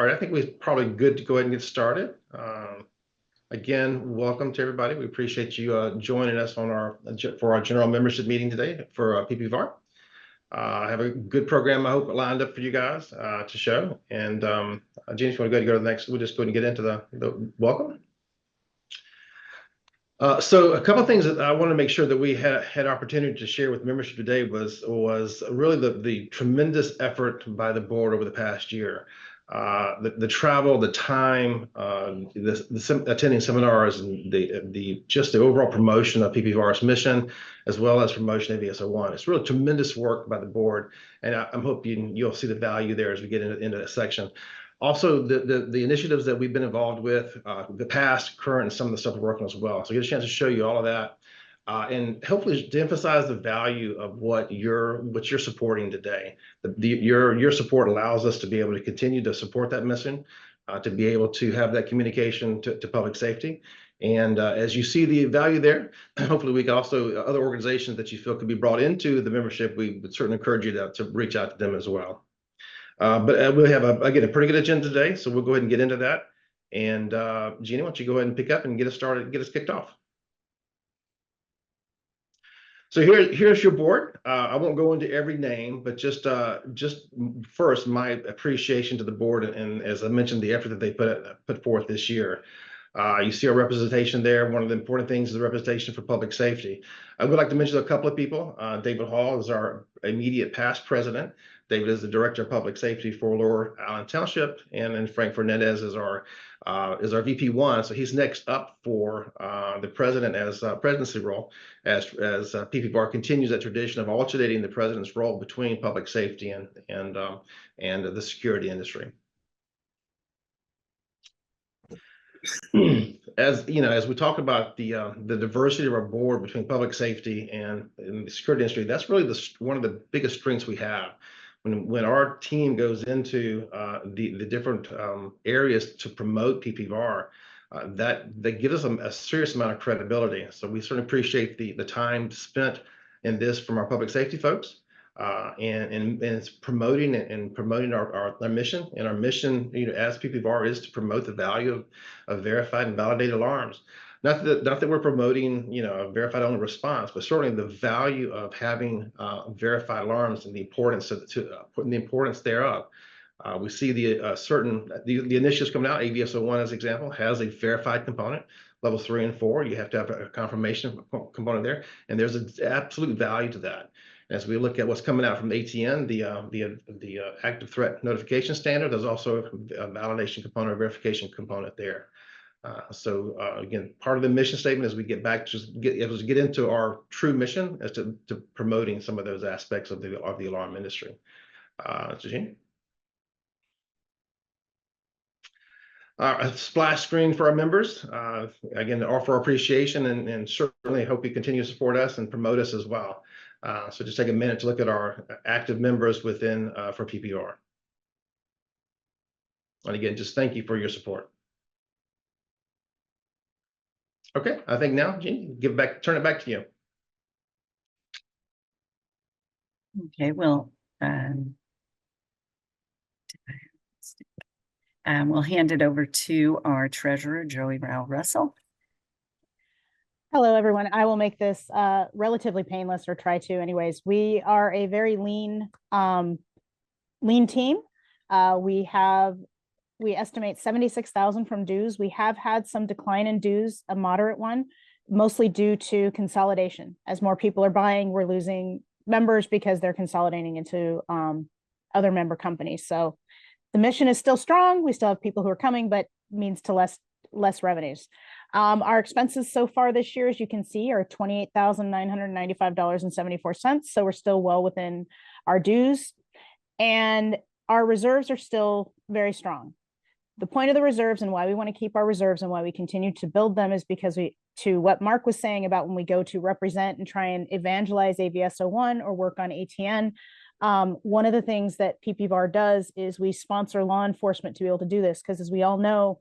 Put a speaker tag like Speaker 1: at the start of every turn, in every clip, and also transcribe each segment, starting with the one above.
Speaker 1: All right, I think we're probably good to go ahead and get started. Again, welcome to everybody. We appreciate you joining us on for our general membership meeting today for PPVAR. I have a good program, I hope, lined up for you guys to show. And Jeannie, if you want to go to the next, we'll just go ahead and get into the welcome. So a couple of things that I want to make sure that we had opportunity to share with membership today was really the tremendous effort by the board over the past year. The travel, the time, attending seminars, and just the overall promotion of PPVAR's mission, as well as promotion of AVS-01. It's really tremendous work by the board, and I'm hoping you'll see the value there as we get into that section. Also, the initiatives that we've been involved with, the past, current, and some of the stuff we're working on as well. So I get a chance to show you all of that, and hopefully to emphasize the value of what you're supporting today. Your support allows us to be able to continue to support that mission, to be able to have that communication to public safety. And as you see the value there, hopefully we can also, other organizations that you feel could be brought into the membership, we would certainly encourage you to reach out to them as well. But we'll have, again, a pretty good agenda today, so we'll go ahead and get into that. And Jeannie, why don't you go ahead and pick up and get us started, get us kicked off. So here's your board. I won't go into every name, but just first, my appreciation to the board, and as I mentioned, the effort that they put forth this year. You see our representation there. One of the important things is the representation for public safety. I would like to mention a couple of people. David Hall is our immediate past president. David is the director of public safety for Lower Allen Township, and then Frank Fernandez is our VP1. So he's next up for the president as presidency role, as PPVAR continues that tradition of alternating the president's role between public safety and the security industry. As you know, as we talk about the diversity of our board between public safety and the security industry, that's really one of the biggest strengths we have. When our team goes into the different areas to promote PPVAR, that gives us a serious amount of credibility. So we certainly appreciate the time spent in this from our public safety folks, and it's promoting our mission. And our mission, as PPVAR, is to promote the value of verified and validated alarms. Not that we're promoting, a verified only response, but certainly the value of having verified alarms and the importance thereof. We see the initiatives coming out. AVS-01, as an example, has a verified component. Level 3 and 4, you have to have a confirmation component there, and there's an absolute value to that. As we look at what's coming out from ATN, the active threat notification standard, there's also a validation component, a verification component there. So again, part of the mission statement as we get back to get into our true mission as to promoting some of those aspects of the alarm industry. Jeannie? A splash screen for our members. Again, to offer appreciation and certainly hope you continue to support us and promote us as well. So just take a minute to look at our active members within for PPVAR. And again, just thank you for your support. Okay, I think now, Jeannie, turn it back to you.
Speaker 2: Okay, well, we'll hand it over to our treasurer, Joey Rao-Russell.
Speaker 3: Hello, everyone. I will make this relatively painless, or try to anyways. We are a very lean team. We estimate 76,000 from dues. We have had some decline in dues, a moderate one, mostly due to consolidation. As more people are buying, we're losing members because they're consolidating into other member companies. So the mission is still strong. We still have people who are coming, but means to less revenues. Our expenses so far this year, as you can see, are $28,995.74. So we're still well within our dues, and our reserves are still very strong. The point of the reserves and why we want to keep our reserves and why we continue to build them is because to what Mark was saying about when we go to represent and try and evangelize AVS-01 or work on ATN, one of the things that PPVAR does is we sponsor law enforcement to be able to do this, because as we all know,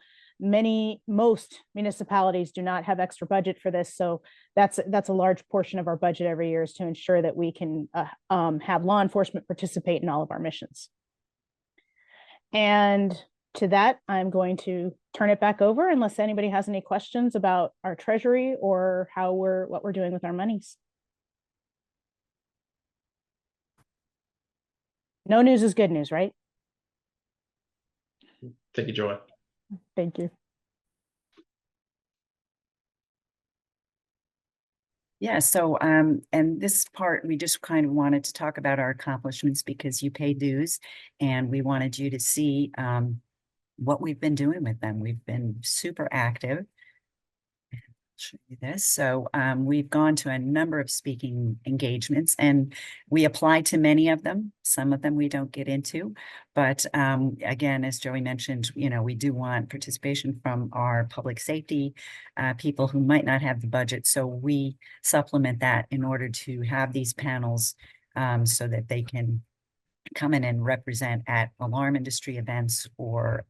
Speaker 3: most municipalities do not have extra budget for this. So that's a large portion of our budget every year, is to ensure that we can have law enforcement participate in all of our missions. And to that, I'm going to turn it back over unless anybody has any questions about our treasury or what we're doing with our monies. No news is good news, right?
Speaker 1: Thank you, Joy.
Speaker 3: Thank you.
Speaker 2: Yeah, so and this part, we just kind of wanted to talk about our accomplishments because you pay dues and we wanted you to see what we've been doing with them. We've been super active. Show you this. So we've gone to a number of speaking engagements and we apply to many of them. Some of them we don't get into, but again, as Joey mentioned, you know, we do want participation from our public safety people who might not have the budget. So we supplement that in order to have these panels so that they can come in and represent at alarm industry events or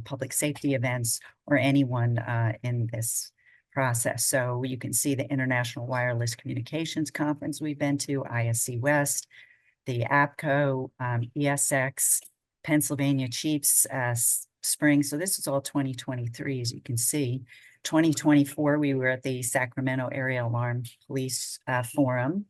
Speaker 2: public safety events or anyone in this process. So you can see the International Wireless Communications Conference we've been to, ISC West, the APCO, ESX, Pennsylvania Chiefs Spring. So this is all 2023, as you can see. 2024, we were at the Sacramento Area Alarm Police Forum.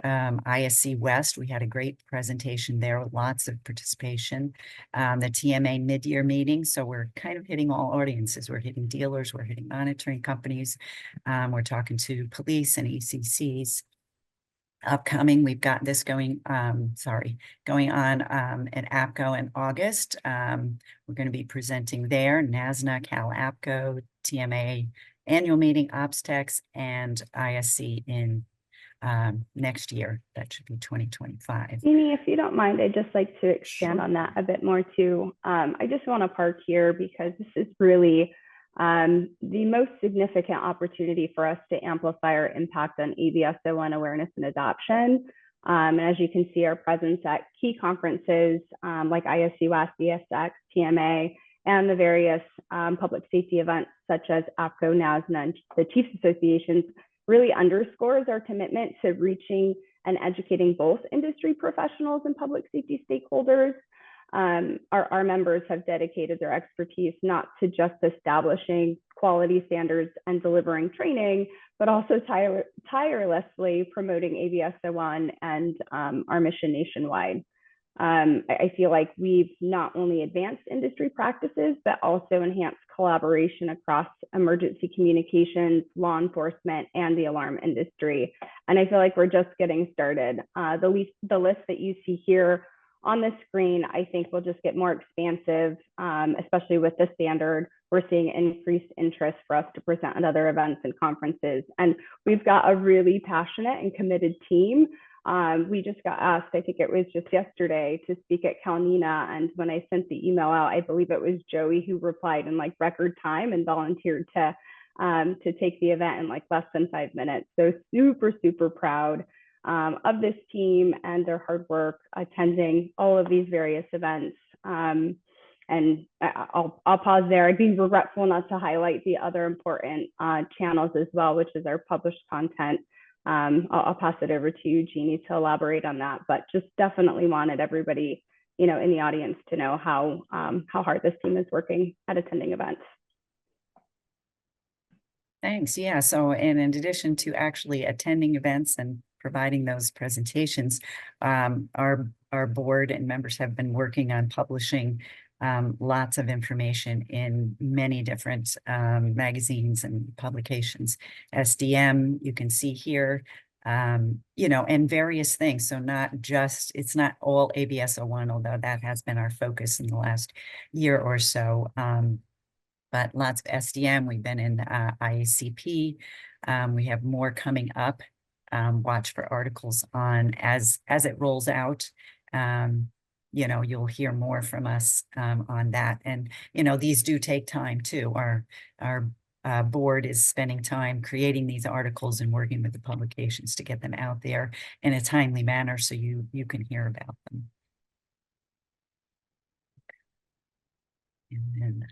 Speaker 2: ISC West, we had a great presentation there with lots of participation. The TMA mid-year meeting, so we're kind of hitting all audiences. We're hitting dealers, we're hitting monitoring companies, we're talking to police and ECCs. Upcoming, we've got this going on at APCO in August. We're going to be presenting there, NASNA, Cal APCO, TMA annual meeting, OPSTEX, and ISC in next year. That should be 2025.
Speaker 4: Jeannie, if you don't mind, I'd just like to expand on that a bit more too. I just want to park here because this is really the most significant opportunity for us to amplify our impact on ABS-01 awareness and adoption. And as you can see, our presence at key conferences like ISC West, ESX, TMA, and the various public safety events such as APCO, NASNA, and the Chiefs Associations really underscores our commitment to reaching and educating both industry professionals and public safety stakeholders. Our members have dedicated their expertise not to just establishing quality standards and delivering training, but also tirelessly promoting ABS-01 and our mission nationwide. I feel like we've not only advanced industry practices, but also enhanced collaboration across emergency communications, law enforcement, and the alarm industry. And I feel like we're just getting started. The list that you see here on the screen, I think will just get more expansive, especially with the standard. We're seeing increased interest for us to present at other events and conferences. And we've got a really passionate and committed team. We just got asked, I think it was just yesterday, to speak at CalNINA. And when I sent the email out, I believe it was Joey who replied in like record time and volunteered to take the event in like less than 5 minutes. So super, super proud of this team and their hard work attending all of these various events. And I'll pause there. I'd be regretful not to highlight the other important channels as well, which is our published content. I'll pass it over to you, Jeannie, to elaborate on that, but just definitely wanted everybody, you know, in the audience to know how hard this team is working at attending events.
Speaker 2: Thanks. Yeah. So, and in addition to actually attending events and providing those presentations, our board and members have been working on publishing lots of information in many different magazines and publications. SDM, you can see here, you know, and various things. So not just, it's not all ABS-01, although that has been our focus in the last year or so. But lots of SDM, we've been in IACP. We have more coming up. Watch for articles on as it rolls out. You know, you'll hear more from us on that. And, you know, these do take time too. Our board is spending time creating these articles and working with the publications to get them out there in a timely manner so you can hear about them. And then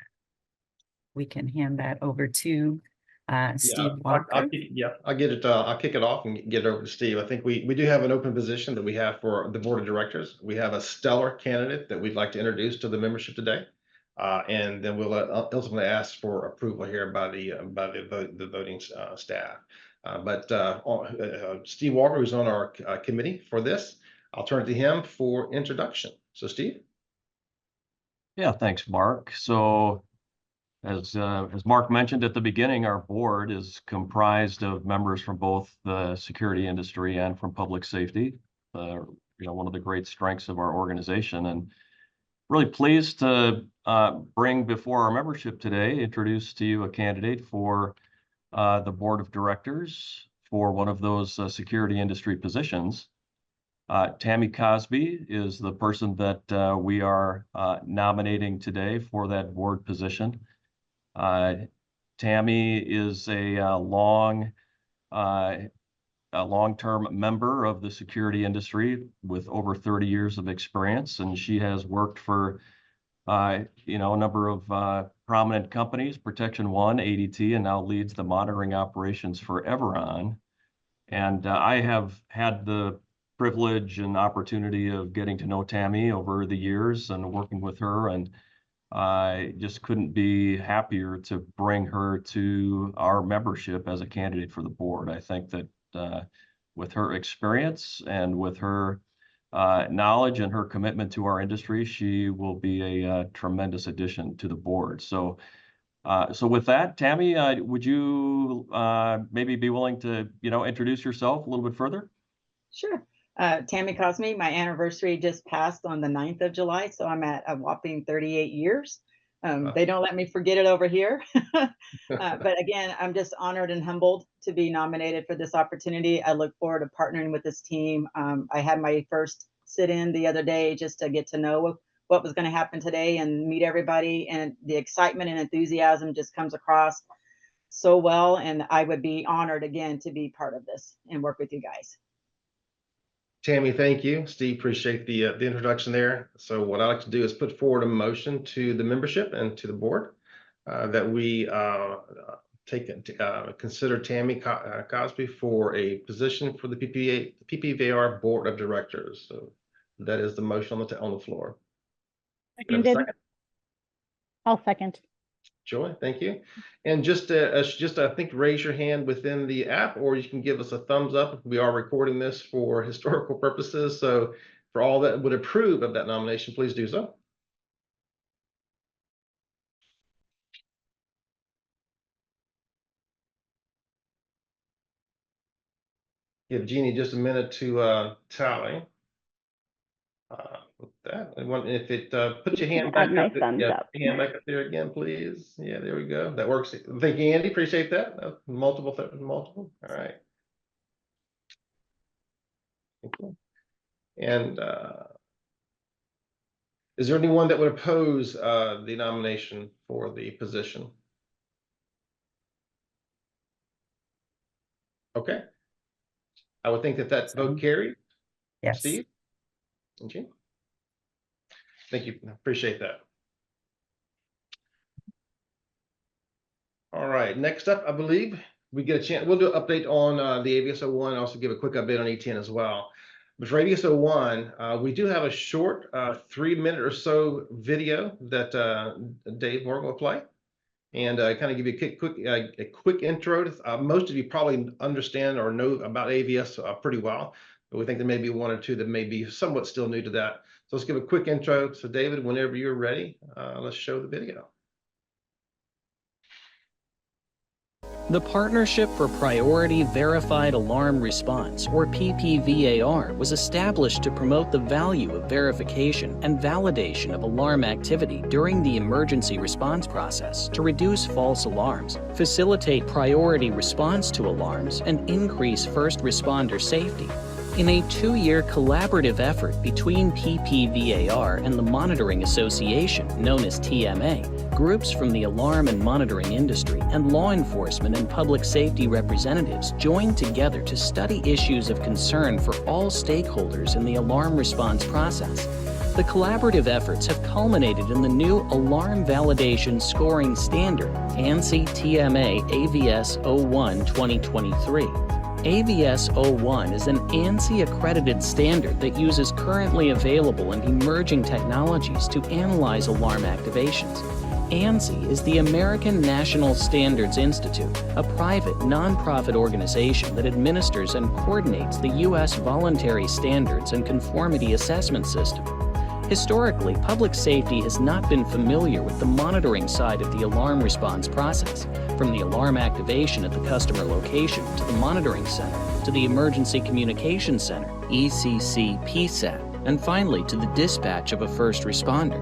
Speaker 2: we can hand that over to Steve Walker.
Speaker 1: I'll get it. I'll kick it off and get it over to Steve. I think we do have an open position that we have for the board of directors. We have a stellar candidate that we'd like to introduce to the membership today. And then we'll ultimately ask for approval here by the voting staff. Steve Walker, who's on our committee for this, I'll turn to him for introduction. So Steve.
Speaker 5: Yeah, thanks, Mark. So as Mark mentioned at the beginning, our board is comprised of members from both the security industry and from public safety. One of the great strengths of our organization, and really pleased to bring before our membership today, introduce to you a candidate for the board of directors for one of those security industry positions. Tammy Cosby is the person that we are nominating today for that board position. Tammy is a long-term member of the security industry with over 30 years of experience, and she has worked for a number of prominent companies, Protection One, ADT, and now leads the monitoring operations for Everon. And I have had the privilege and opportunity of getting to know Tammy over the years and working with her, and I just couldn't be happier to bring her to our membership as a candidate for the board. I think that with her experience and with her knowledge and her commitment to our industry, she will be a tremendous addition to the board. So with that, Tammy, would you maybe be willing to, introduce yourself a little bit further?
Speaker 6: Sure. Tammy Cosme, my anniversary just passed on the 9th of July, so I'm at a whopping 38 years. They don't let me forget it over here. But again, I'm just honored and humbled to be nominated for this opportunity. I look forward to partnering with this team. I had my first sit-in the other day just to get to know what was going to happen today and meet everybody, and the excitement and enthusiasm just comes across so well, and I would be honored again to be part of this and work with you guys.
Speaker 1: Tammy, thank you. Steve, appreciate the introduction there. So what I'd like to do is put forward a motion to the membership and to the board that we consider Tammy Cosby for a position for the PPVAR Board of Directors. So that is the motion on the floor.
Speaker 3: Seconded. I'll second.
Speaker 1: Joy, thank you. And just I think raise your hand within the app, or you can give us a thumbs up. We are recording this for historical purposes. So for all that would approve of that nomination, please do so. Give Jeannie just a minute to tally. With that, if it put your hand back up, hand back up there again, please. Yeah, there we go. That works. Thank you, Andy. Appreciate that. Multiple. All right. Okay. And is there anyone that would oppose the nomination for the position? Okay. I would think that vote carried.
Speaker 2: Yes.
Speaker 1: Steve? Thank you. Thank you. Appreciate that. All right. Next up, I believe we get a chance. We'll do an update on the AVS-01 and also give a quick update on E10 as well. But for AVS-01, we do have a short 3-minute or so video that Dave Morgan will play. And kind of give you a quick intro. Most of you probably understand or know about AVS pretty well, but we think there may be one or two that may be somewhat still new to that. So let's give a quick intro. So David, whenever you're ready, let's show the video.
Speaker 7: The Partnership for Priority Verified Alarm Response, or PPVAR, was established to promote the value of verification and validation of alarm activity during the emergency response process to reduce false alarms, facilitate priority response to alarms, and increase first responder safety. In a 2-year collaborative effort between PPVAR and the Monitoring Association, known as TMA, groups from the alarm and monitoring industry and law enforcement and public safety representatives joined together to study issues of concern for all stakeholders in the alarm response process. The collaborative efforts have culminated in the new Alarm Validation Scoring Standard, ANSI TMA AVS-01 2023. AVS 01 is an ANSI accredited standard that uses currently available and emerging technologies to analyze alarm activations. ANSI is the American National Standards Institute, a private, nonprofit organization that administers and coordinates the U.S. Voluntary Standards and Conformity Assessment System. Historically, public safety has not been familiar with the monitoring side of the alarm response process, from the alarm activation at the customer location to the monitoring center, to the Emergency Communication Center, ECC PSAP, and finally to the dispatch of a first responder.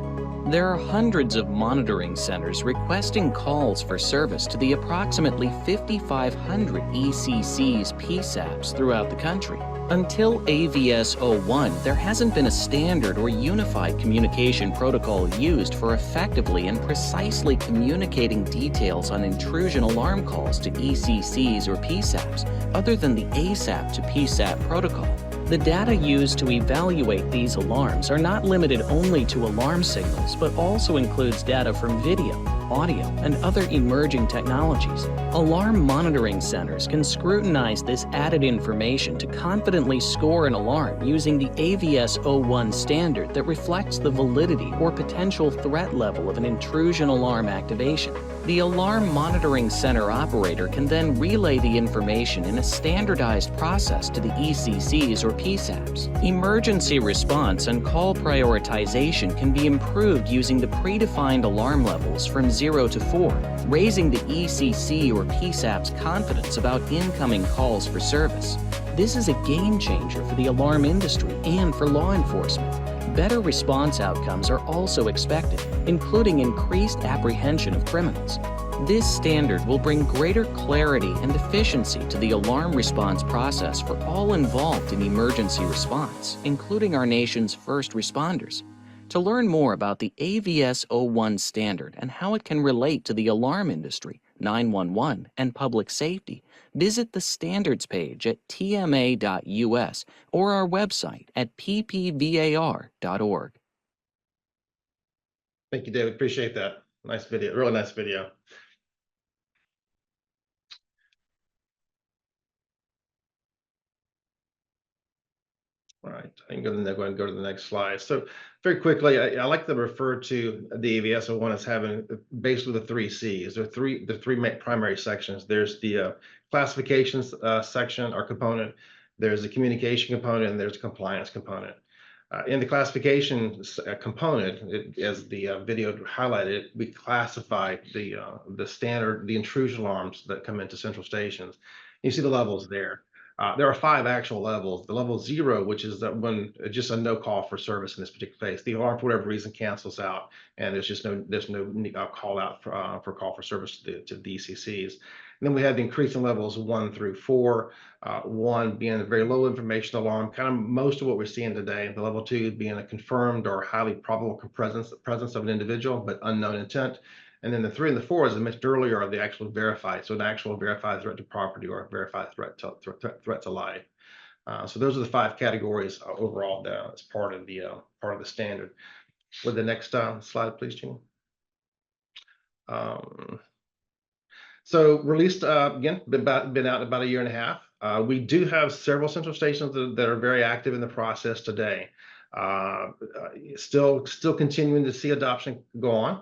Speaker 7: There are hundreds of monitoring centers requesting calls for service to the approximately 5,500 ECCs PSAPs throughout the country. Until AVS 01, there hasn't been a standard or unified communication protocol used for effectively and precisely communicating details on intrusion alarm calls to ECCs or PSAPs, other than the ASAP to PSAP protocol. The data used to evaluate these alarms are not limited only to alarm signals, but also includes data from video, audio, and other emerging technologies. Alarm monitoring centers can scrutinize this added information to confidently score an alarm using the AVS 01 standard that reflects the validity or potential threat level of an intrusion alarm activation. The alarm monitoring center operator can then relay the information in a standardized process to the ECCs or PSAPs. Emergency response and call prioritization can be improved using the predefined alarm levels from 0 to 4, raising the ECC or PSAP's confidence about incoming calls for service. This is a game changer for the alarm industry and for law enforcement. Better response outcomes are also expected, including increased apprehension of criminals. This standard will bring greater clarity and efficiency to the alarm response process for all involved in emergency response, including our nation's first responders. To learn more about the AVS 01 standard and how it can relate to the alarm industry, 911, and public safety, visit the standards page at tma.us or our website at ppvar.org.
Speaker 1: Thank you, David. Appreciate that. Nice video, really nice video. All right, I can go ahead and go to the next slide. So very quickly, I like to refer to the AVS 01 as having basically the 3 C's. There are three primary sections. There's the classifications section or component, there's the communication component, and there's a compliance component. In the classification component, as the video highlighted, we classify the standard, the intrusion alarms that come into central stations. You see the levels there. There are 5 actual levels. The level 0, which is that when just a no call for service in this particular case, the alarm for whatever reason cancels out, and there's no call out for call for service to the DCCs. And then we have the increasing levels 1 through 4. 1 being a very low information alarm, kind of most of what we're seeing today. The level 2 being a confirmed or highly probable presence of an individual, but unknown intent. And then the 3 and the 4, as I mentioned earlier, are the actual verified. So an actual verified threat to property or a verified threat to life. So those are the 5 categories overall as part of the standard. With the next slide, please, Jean. So released again, been out about a year and a half. We do have several central stations that are very active in the process today. Still continuing to see adoption go on.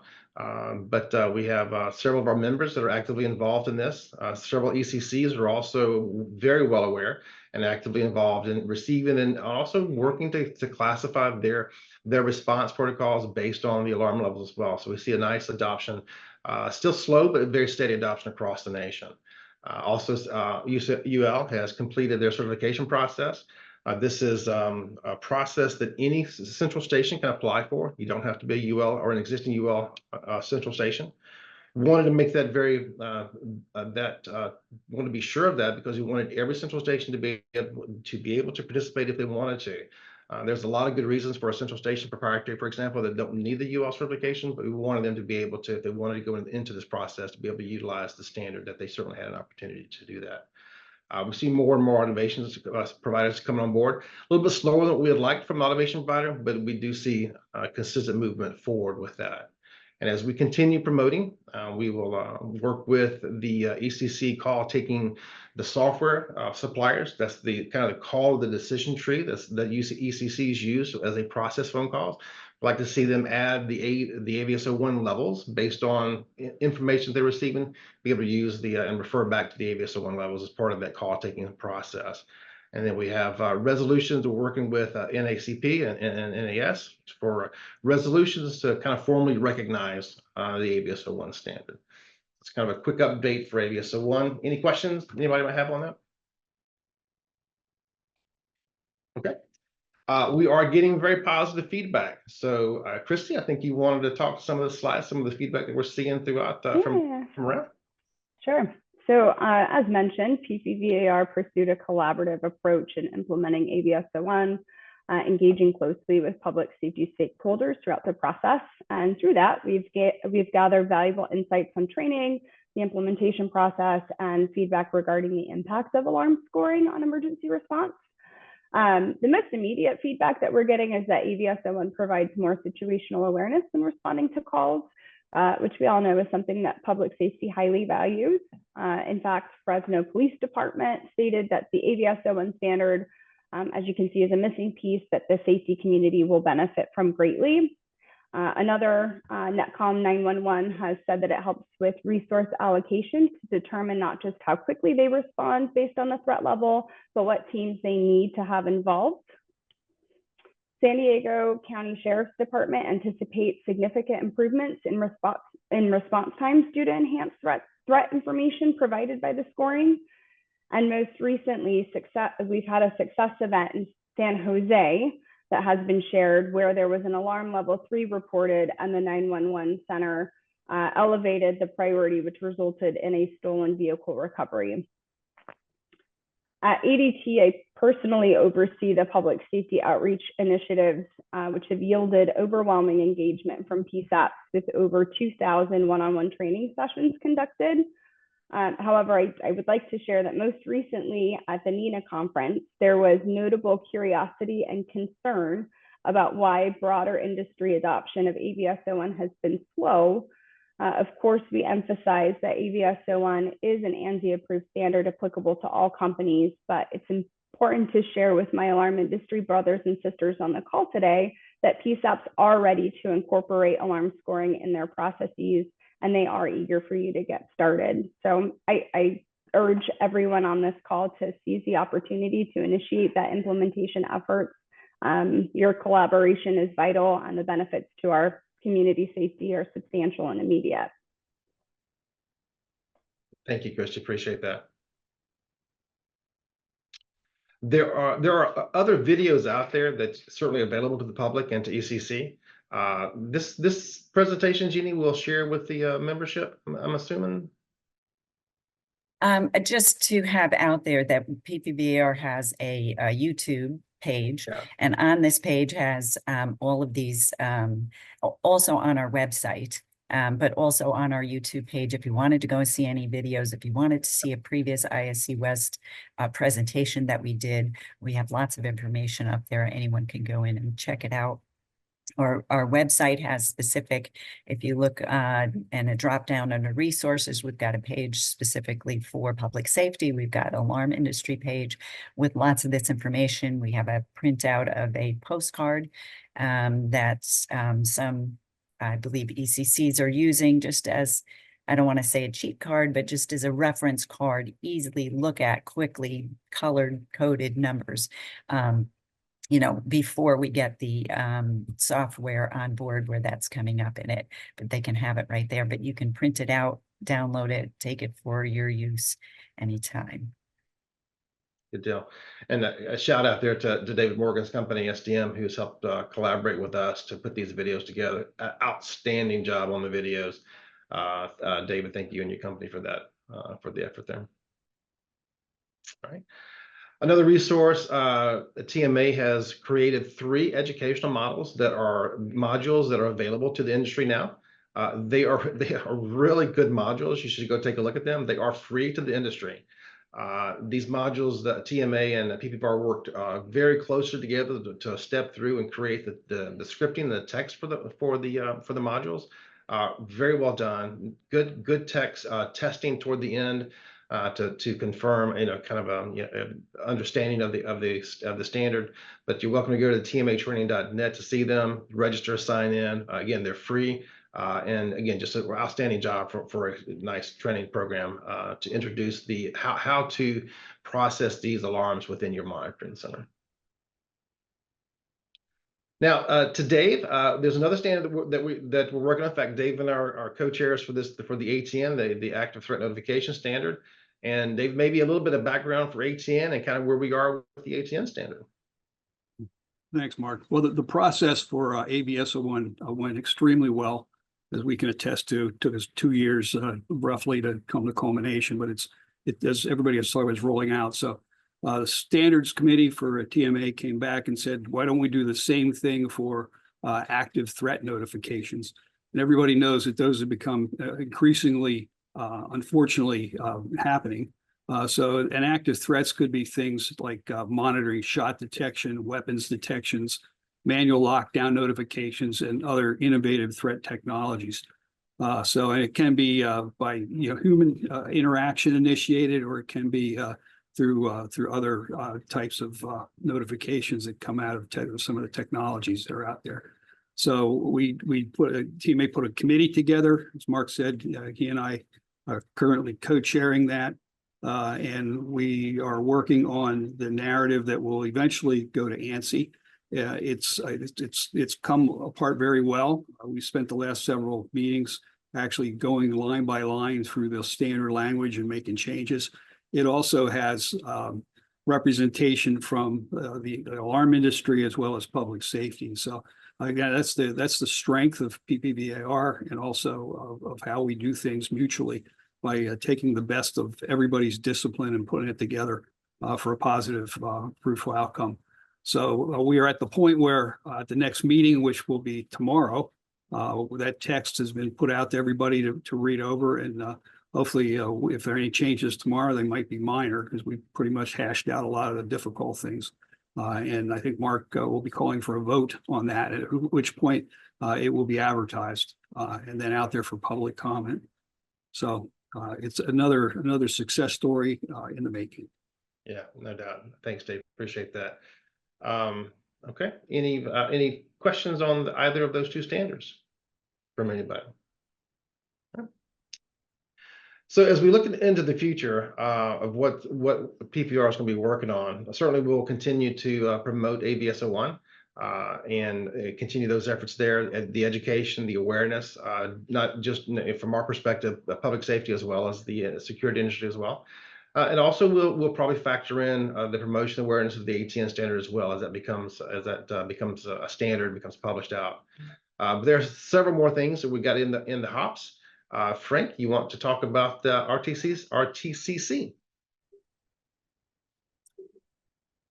Speaker 1: But we have several of our members that are actively involved in this. Several ECCs are also very well aware and actively involved in receiving and also working to classify their response protocols based on the alarm levels as well. So we see a nice adoption, still slow, but very steady adoption across the nation. Also, UL has completed their certification process. This is a process that any central station can apply for. You don't have to be a UL or an existing UL central station. We wanted to make that want to be sure of that because we wanted every central station to be able to participate if they wanted to. There's a lot of good reasons for a central station proprietary, for example, that don't need the UL certification, but we wanted them to be able to, if they wanted to go into this process, to be able to utilize the standard, that they certainly had an opportunity to do that. We see more and more automations providers coming on board. A little bit slower than we would like from an automation provider, but we do see consistent movement forward with that. And as we continue promoting, we will work with the ECC call taking the software suppliers. That's the kind of the call of the decision tree that ECCs use as they process phone calls. I'd like to see them add the AVS-01 levels based on information they're receiving, be able to use and refer back to the AVS-01 levels as part of that call taking process. And then we have resolutions. We're working with NACP and NAS for resolutions to kind of formally recognize the AVS-01 standard. It's kind of a quick update for AVS-01. Any questions anybody might have on that? Okay. We are getting very positive feedback. So, Christy, I think you wanted to talk to some of the slides, some of the feedback that we're seeing throughout from around.
Speaker 4: Sure. So as mentioned, PPVAR pursued a collaborative approach in implementing AVS-01, engaging closely with public safety stakeholders throughout the process. And through that, we've gathered valuable insights on training, the implementation process, and feedback regarding the impacts of alarm scoring on emergency response. The most immediate feedback that we're getting is that AVS-01 provides more situational awareness when responding to calls, which we all know is something that public safety highly values. In fact, Fresno Police Department stated that the AVS-01 standard, as you can see, is a missing piece that the safety community will benefit from greatly. Another Netcom 911 has said that it helps with resource allocation to determine not just how quickly they respond based on the threat level, but what teams they need to have involved. San Diego County Sheriff's Department anticipates significant improvements in response times due to enhanced threat information provided by the scoring. And most recently, we've had a success event in San Jose that has been shared where there was an alarm level 3 reported and the 911 center elevated the priority, which resulted in a stolen vehicle recovery. At ADT, I personally oversee the public safety outreach initiatives, which have yielded overwhelming engagement from PSAPs with over 2,000 one-on-one training sessions conducted. However, I would like to share that most recently at the NENA conference, there was notable curiosity and concern about why broader industry adoption of AVS-01 has been slow. Of course, we emphasize that AVS-01 is an ANSI-approved standard applicable to all companies, but it's important to share with my alarm industry brothers and sisters on the call today that PSAPs are ready to incorporate alarm scoring in their processes, and they are eager for you to get started. So I urge everyone on this call to seize the opportunity to initiate that implementation effort. Your collaboration is vital, and the benefits to our community safety are substantial and immediate.
Speaker 1: Thank you, Christy. Appreciate that. There are other videos out there that's certainly available to the public and to ECC. This presentation, Jeannie, will share with the membership, I'm assuming.
Speaker 2: Just to have out there that PPVAR has a YouTube page, and on this page has all of these also on our website, but also on our YouTube page. If you wanted to go and see any videos, if you wanted to see a previous ISC West presentation that we did, we have lots of information up there. Anyone can go in and check it out. Our website has specific, if you look and a drop down under resources, we've got a page specifically for public safety. We've got an alarm industry page with lots of this information. We have a printout of a postcard that's some, I believe, ECCs are using just as, I don't want to say a cheat card, but just as a reference card, easily look at, quickly colored coded numbers. You know, before we get the software on board where that's coming up in it, but they can have it right there. But you can print it out, download it, take it for your use anytime.
Speaker 1: Good deal. And a shout out there to David Morgan's company, SDM, who's helped collaborate with us to put these videos together. Outstanding job on the videos. David, thank you and your company for that, for the effort there. All right. Another resource, TMA has created 3 educational modules that are available to the industry now. They are really good modules. You should go take a look at them. They are free to the industry. These modules, the TMA and the PPVAR worked very closely together to step through and create the scripting, the text for the modules. Very well done. Good text testing toward the end to confirm, kind of a understanding of the standard. But you're welcome to go to the tmatraining.net to see them, register, sign in. Again, they're free. And again, just an outstanding job for a nice training program to introduce how to process these alarms within your monitoring center. Now, to Dave, there's another standard that we're working on. In fact, Dave and our co-chairs for the ATN, the Active Threat Notification Standard, and Dave, maybe a little bit of background for ATN and kind of where we are with the ATN standard.
Speaker 8: Thanks, Mark. Well, the process for AVS-01 went extremely well, as we can attest to. It took us 2 years roughly to come to culmination, but as everybody has saw, it's rolling out. So the standards committee for TMA came back and said, why don't we do the same thing for active threat notifications? And everybody knows that those have become increasingly, unfortunately, happening. And active threats could be things like monitoring shot detection, weapons detections, manual lockdown notifications, and other innovative threat technologies. So it can be by human interaction initiated, or it can be through other types of notifications that come out of some of the technologies that are out there. So we TMA put a committee together. As Mark said, he and I are currently co-chairing that. And we are working on the narrative that will eventually go to ANSI. It's come apart very well. We spent the last several meetings actually going line by line through the standard language and making changes. It also has representation from the alarm industry as well as public safety. So again, that's the strength of PPVAR, and also of how we do things mutually, by taking the best of everybody's discipline and putting it together for a positive, fruitful outcome. So we are at the point where at the next meeting, which will be tomorrow, that text has been put out to everybody to read over, and hopefully if there are any changes tomorrow, they might be minor, because we pretty much hashed out a lot of the difficult things. And I think Mark will be calling for a vote on that, at which point it will be advertised and then out there for public comment. So it's another success story in the making.
Speaker 1: Yeah, no doubt. Thanks, Dave. Appreciate that. Okay. Any questions on either of those two standards from anybody? So as we look into the future of what PPVAR is going to be working on, certainly we'll continue to promote AVS-01 and continue those efforts there, the education, the awareness, not just from our perspective, public safety, as well as the security industry as well. And also we'll probably factor in the promotion awareness of the ATN standard as well, as that becomes a standard, becomes published out. But there are several more things that we got in the hops. Frank, you want to talk about the RTCC?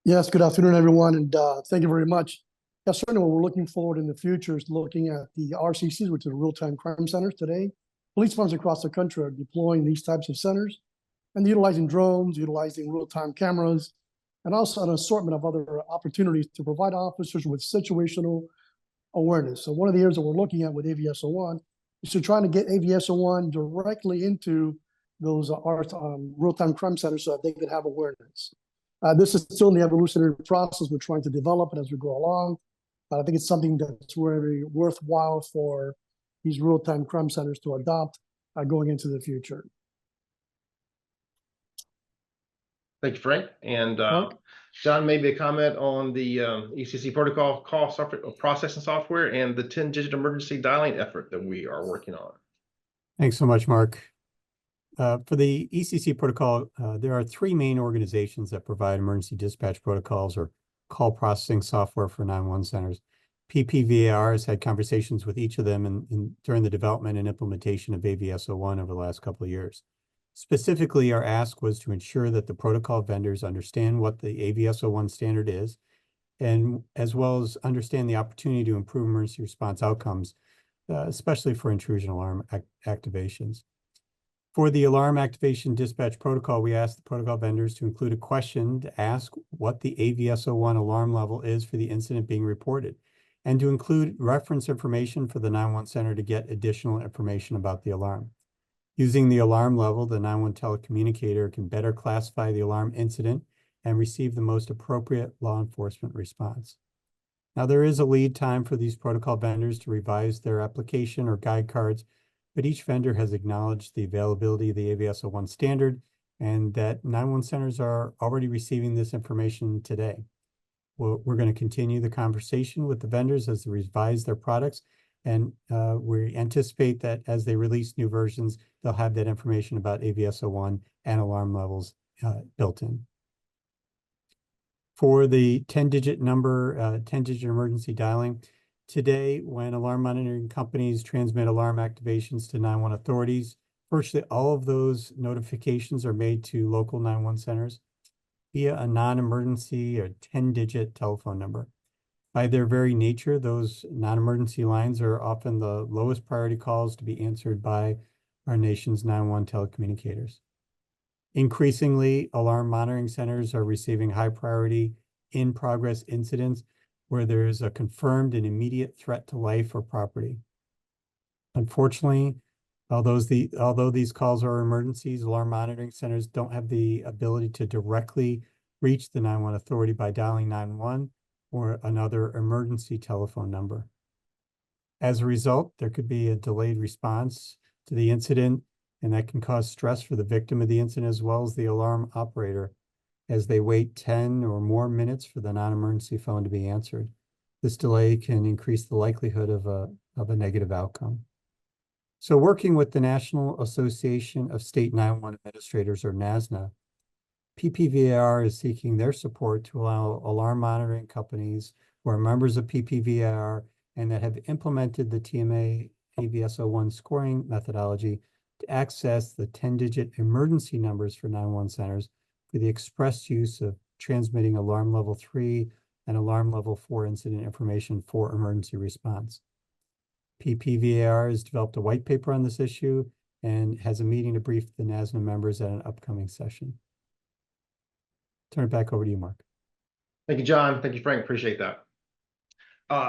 Speaker 9: Yes, good afternoon, everyone, and thank you very much. Yes, certainly what we're looking forward in the future is looking at the RCCs, which are real-time crime centers today. Police departments across the country are deploying these types of centers and utilizing drones, utilizing real-time cameras, and also an assortment of other opportunities to provide officers with situational awareness. So one of the areas that we're looking at with AVS-01 is to try to get AVS-01 directly into those real-time crime centers so that they can have awareness. This is still in the evolutionary process. We're trying to develop it as we go along. But I think it's something that's very worthwhile for these real-time crime centers to adopt going into the future.
Speaker 1: Thank you, Frank. And John, maybe a comment on the ECC protocol call software, processing software, and the 10-digit emergency dialing effort that we are working on.
Speaker 10: Thanks so much, Mark. For the ECC protocol, there are 3 main organizations that provide emergency dispatch protocols or call processing software for 911 centers. PPVAR has had conversations with each of them during the development and implementation of AVS-01 over the last couple of years. Specifically, our ask was to ensure that the protocol vendors understand what the AVS-01 standard is, and as well as understand the opportunity to improve emergency response outcomes, especially for intrusion alarm activations. For the alarm activation dispatch protocol, we asked the protocol vendors to include a question to ask what the AVS-01 alarm level is for the incident being reported, and to include reference information for the 911 center to get additional information about the alarm. Using the alarm level, the 911 telecommunicator can better classify the alarm incident and receive the most appropriate law enforcement response. Now, there is a lead time for these protocol vendors to revise their application or guide cards, but each vendor has acknowledged the availability of the AVS-01 standard and that 911 centers are already receiving this information today. We're going to continue the conversation with the vendors as they revise their products, and we anticipate that as they release new versions, they'll have that information about AVS-01 and alarm levels built in. For the 10-digit number, 10-digit emergency dialing, today, when alarm monitoring companies transmit alarm activations to 911 authorities, virtually all of those notifications are made to local 911 centers via a non-emergency or 10-digit telephone number. By their very nature, those non-emergency lines are often the lowest priority calls to be answered by our nation's 911 telecommunicators. Increasingly, alarm monitoring centers are receiving high priority in-progress incidents where there is a confirmed and immediate threat to life or property. Unfortunately, although these calls are emergencies, alarm monitoring centers don't have the ability to directly reach the 911 authority by dialing 911 or another emergency telephone number. As a result, there could be a delayed response to the incident, and that can cause stress for the victim of the incident as well as the alarm operator as they wait 10 or more minutes for the non-emergency phone to be answered. This delay can increase the likelihood of a negative outcome. So working with the National Association of State 911 Administrators, or NASNA, PPVAR is seeking their support to allow alarm monitoring companies who are members of PPVAR and that have implemented the TMA AVS-01 scoring methodology to access the 10-digit emergency numbers for 911 centers for the express use of transmitting alarm level 3 and alarm level 4 incident information for emergency response. PPVAR has developed a white paper on this issue and has a meeting to brief the NASNA members at an upcoming session. Turn it back over to you, Mark.
Speaker 1: Thank you, John. Thank you, Frank. Appreciate that.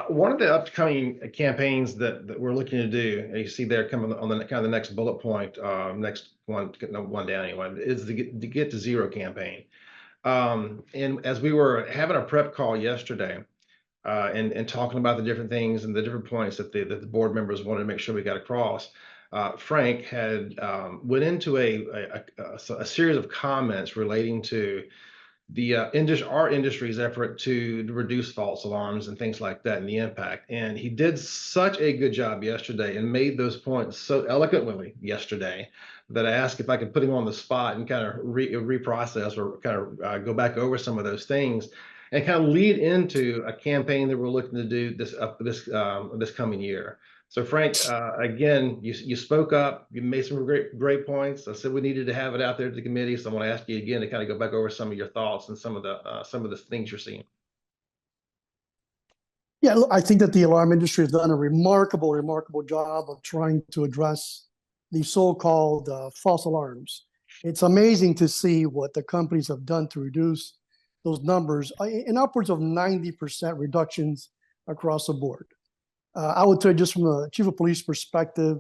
Speaker 1: One of the upcoming campaigns that we're looking to do, and you see there coming on the kind of the next bullet point, next one down anyway, is the Get to Zero campaign. And as we were having a prep call yesterday, and talking about the different things and the different points that the board members wanted to make sure we got across, Frank had went into a series of comments relating to the our industry's effort to reduce false alarms and things like that and the impact. And he did such a good job yesterday and made those points so eloquently yesterday that I asked if I could put him on the spot and kind of reprocess or kind of go back over some of those things and kind of lead into a campaign that we're looking to do this coming year. So Frank, again, you spoke up, you made some great points. I said we needed to have it out there to the committee. So I want to ask you again to kind of go back over some of your thoughts and some of the things you're seeing.
Speaker 9: Yeah, look, I think that the alarm industry has done a remarkable job of trying to address the so-called false alarms. It's amazing to see what the companies have done to reduce those numbers in upwards of 90% reductions across the board. I would tell you, just from a chief of police perspective,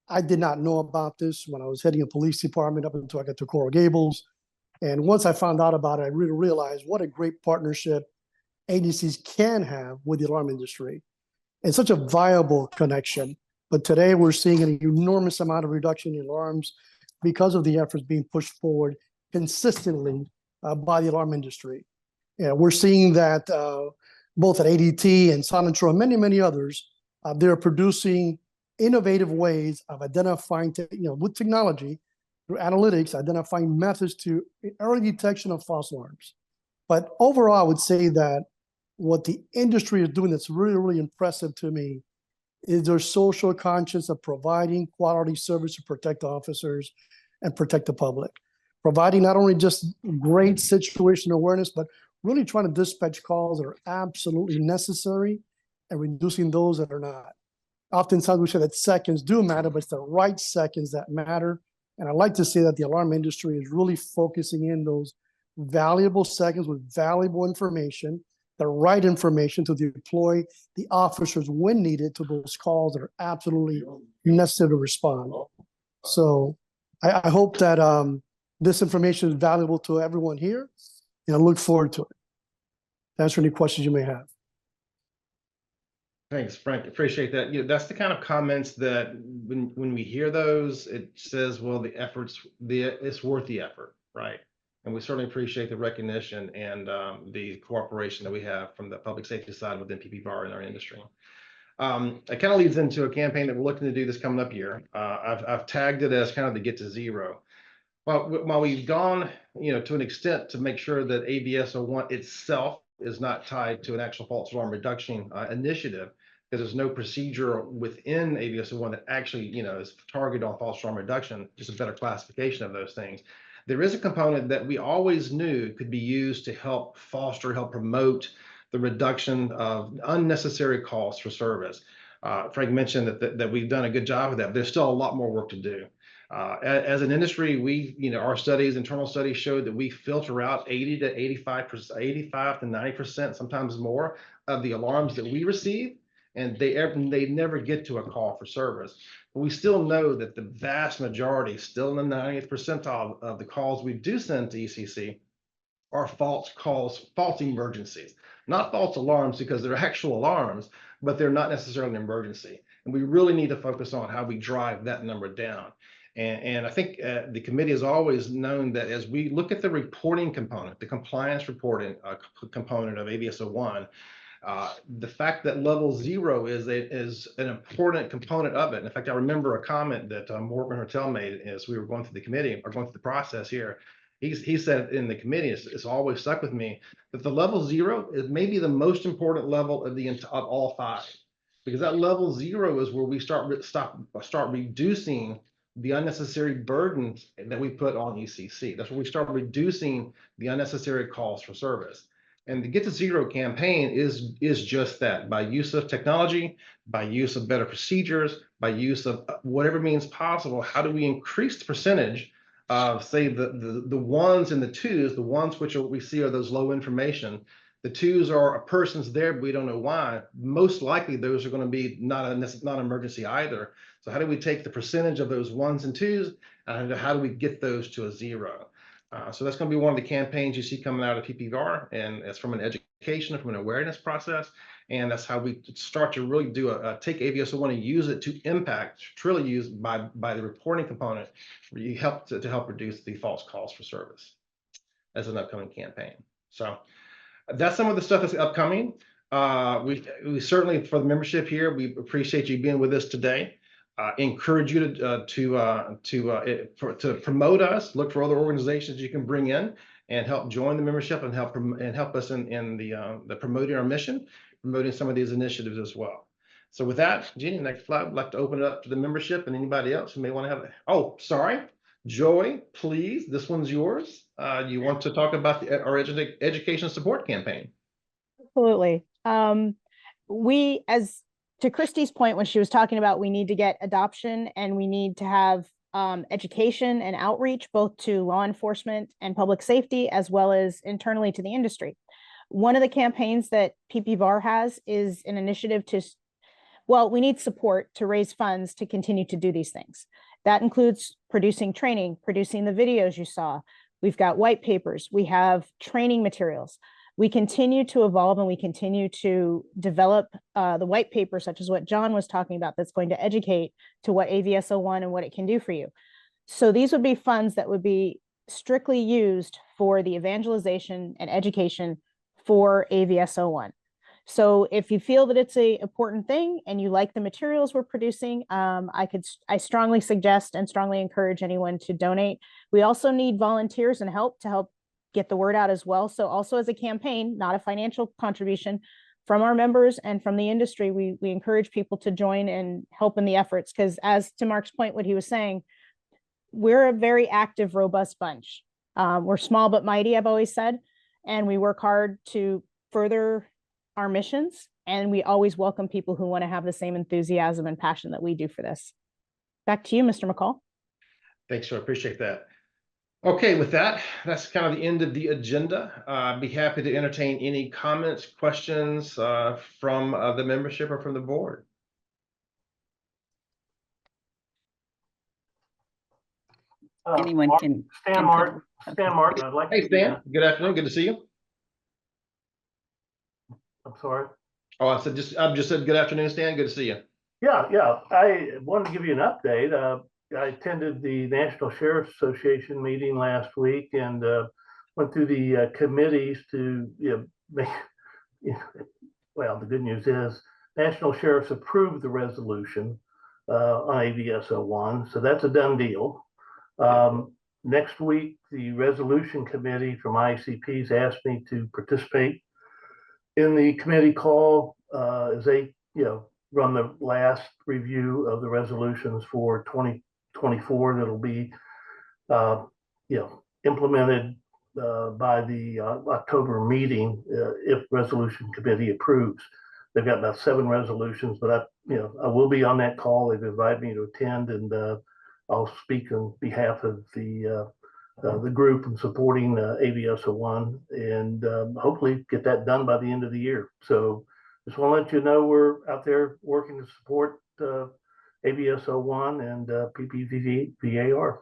Speaker 9: I did not know about this when I was heading a police department up until I got to Coral Gables. And once I found out about it, I really realized what a great partnership agencies can have with the alarm industry. It's such a viable connection. But today we're seeing an enormous amount of reduction in alarms because of the efforts being pushed forward consistently by the alarm industry. Yeah, we're seeing that both at ADT and Sonotro and many others, they're producing innovative ways of identifying, with technology, through analytics, identifying methods to early detection of false alarms. But overall, I would say that what the industry is doing that's really impressive to me is their social conscience of providing quality service to protect officers and protect the public. Providing not only just great situational awareness, but really trying to dispatch calls that are absolutely necessary and reducing those that are not. Oftentimes we say that seconds do matter, but it's the right seconds that matter. And I like to say that the alarm industry is really focusing in those valuable seconds with valuable information the right information to deploy the officers when needed to those calls that are absolutely necessary to respond. So I hope that this information is valuable to everyone here, and I look forward to it. Answer any questions you may have.
Speaker 1: Thanks, Frank. Appreciate that. That's the kind of comments that when we hear those, it says, well, it's worth the effort, right? And we certainly appreciate the recognition and the cooperation that we have from the public safety side within PPVAR in our industry. It kind of leads into a campaign that we're looking to do this coming up year. I've tagged it as kind of the Get to Zero. Well, while we've gone, to an extent to make sure that AVS-01 itself is not tied to an actual false alarm reduction initiative, because there's no procedure within AVS-01 that actually, is targeted on false alarm reduction, just a better classification of those things. There is a component that we always knew could be used to help foster, help promote the reduction of unnecessary costs for service. Frank mentioned that we've done a good job of that, but there's still a lot more work to do. As an industry, our internal studies showed that we filter out 80 to 85%, 85 to 90%, sometimes more, of the alarms that we receive, and they never get to a call for service. But we still know that the vast majority, still in the 90th percentile of the calls we do send to ECC, are false calls, false emergencies, not false alarms because they're actual alarms, but they're not necessarily an emergency. And we really need to focus on how we drive that number down. And I think the committee has always known that as we look at the reporting component, the compliance reporting component of AVS-01, the fact that level 0 is an important component of it. In fact, I remember a comment that Morgan Hertel made as we were going through the committee or going through the process here. He said in the committee, it's always stuck with me, that the level 0 is maybe the most important level of all 5, because that level 0 is where we start reducing the unnecessary burdens that we put on ECC. That's where we start reducing the unnecessary costs for service. And the Get to Zero campaign is just that. By use of technology, by use of better procedures, by use of whatever means possible, how do we increase the percentage of, say, the ones and the twos, the ones which we see are those low information. The twos are a person's there, but we don't know why. Most likely those are going to be not an emergency either. So how do we take the percentage of those ones and twos, and how do we get those to a 0? So that's going to be one of the campaigns you see coming out of PPVAR, and it's from an education, from an awareness process, and that's how we start to really do take AVS-01 and use it to impact, truly use by the reporting component, you help to help reduce the false calls for service as an upcoming campaign. So that's some of the stuff that's upcoming. We certainly, for the membership here, we appreciate you being with us today. Encourage you to promote us. Look for other organizations you can bring in and help join the membership and help us in the promoting our mission, promoting some of these initiatives as well. So with that, Jeannie, next slide, I'd like to open it up to the membership and anybody else who may want to have it. Oh, sorry, Joy, please, this one's yours. You want to talk about our education support campaign?
Speaker 3: Absolutely. To Christy's point, when she was talking about we need to get adoption and we need to have education and outreach both to law enforcement and public safety, as well as internally to the industry. One of the campaigns that PPVAR has is an initiative we need support to raise funds to continue to do these things. That includes producing training, producing the videos you saw. We've got white papers, we have training materials. We continue to evolve and we continue to develop the white paper, such as what John was talking about, that's going to educate to what AVS-01 and what it can do for you. So these would be funds that would be strictly used for the evangelization and education for AVS-01. So if you feel that it's an important thing and you like the materials we're producing, I strongly suggest and strongly encourage anyone to donate. We also need volunteers and help to help get the word out as well. So also as a campaign, not a financial contribution, from our members and from the industry, we encourage people to join and help in the efforts, because as to Mark's point, what he was saying, we're a very active, robust bunch. We're small but mighty, I've always said, and we work hard to further our missions, and we always welcome people who want to have the same enthusiasm and passion that we do for this. Back to you, Mr. McCall.
Speaker 1: Thanks, I appreciate that. Okay, with that, that's kind of the end of the agenda. I'd be happy to entertain any comments, questions from the membership or from the board.
Speaker 2: Anyone
Speaker 11: Mark-
Speaker 2: can.
Speaker 11: Stan
Speaker 2: can
Speaker 11: Martin,
Speaker 2: come-
Speaker 11: Stan Martin, I'd like to.
Speaker 1: Hey, Stan, good afternoon. Good to see you.
Speaker 11: I'm sorry.
Speaker 1: Oh, I just said good afternoon, Stan. Good to see you.
Speaker 11: Yeah. I wanted to give you an update. I attended the National Sheriff's Association meeting last week and went through the committees to make. Well, the good news is National Sheriffs approved the resolution on ABS 01, so that's a done deal. Next week, the resolution committee from ICPs asked me to participate in the committee call as they, run the last review of the resolutions for 2024 that'll be, implemented by the October meeting if resolution committee approves. They've got about 7 resolutions, but I will be on that call. They've invited me to attend, and I'll speak on behalf of the group and supporting ABS 01 and hopefully get that done by the end of the year. So just want to let you know we're out there working to support ABS 01 and PPVAR.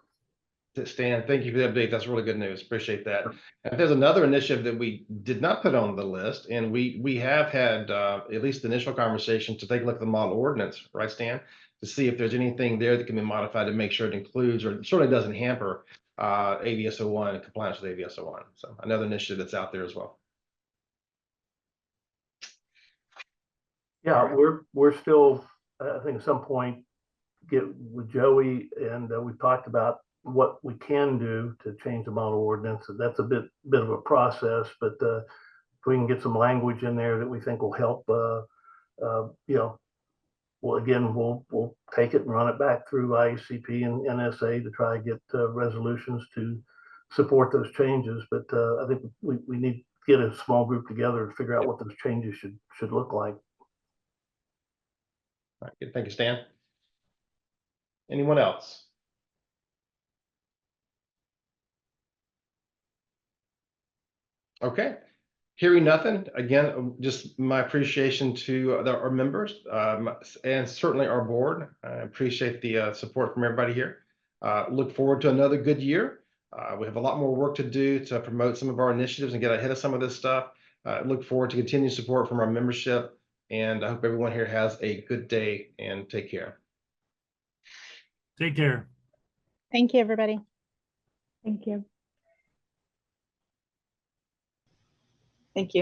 Speaker 1: Stan, thank you for the update. That's really good news. Appreciate that. And there's another initiative that we did not put on the list, and we have had at least the initial conversation to take a look at the model ordinance, right, Stan? To see if there's anything there that can be modified to make sure it includes or certainly doesn't hamper ABS 01 and compliance with ABS 01. So another initiative that's out there as well.
Speaker 11: Yeah, we're still, I think at some point, get with Joey and we talked about what we can do to change the model ordinance. That's a bit of a process, but if we can get some language in there that we think will help, well, again, we'll take it and run it back through ICP and NSA to try to get resolutions to support those changes. But I think we need to get a small group together to figure out what those changes should look like.
Speaker 1: All right, good. Thank you, Stan. Anyone else? Okay. Hearing nothing, again, just my appreciation to our members and certainly our board. I appreciate the support from everybody here. Look forward to another good year. We have a lot more work to do to promote some of our initiatives and get ahead of some of this stuff. Look forward to continued support from our membership, and I hope everyone here has a good day and take care.
Speaker 12: Take care.
Speaker 3: Thank you, everybody.
Speaker 4: Thank you.
Speaker 6: Thank you.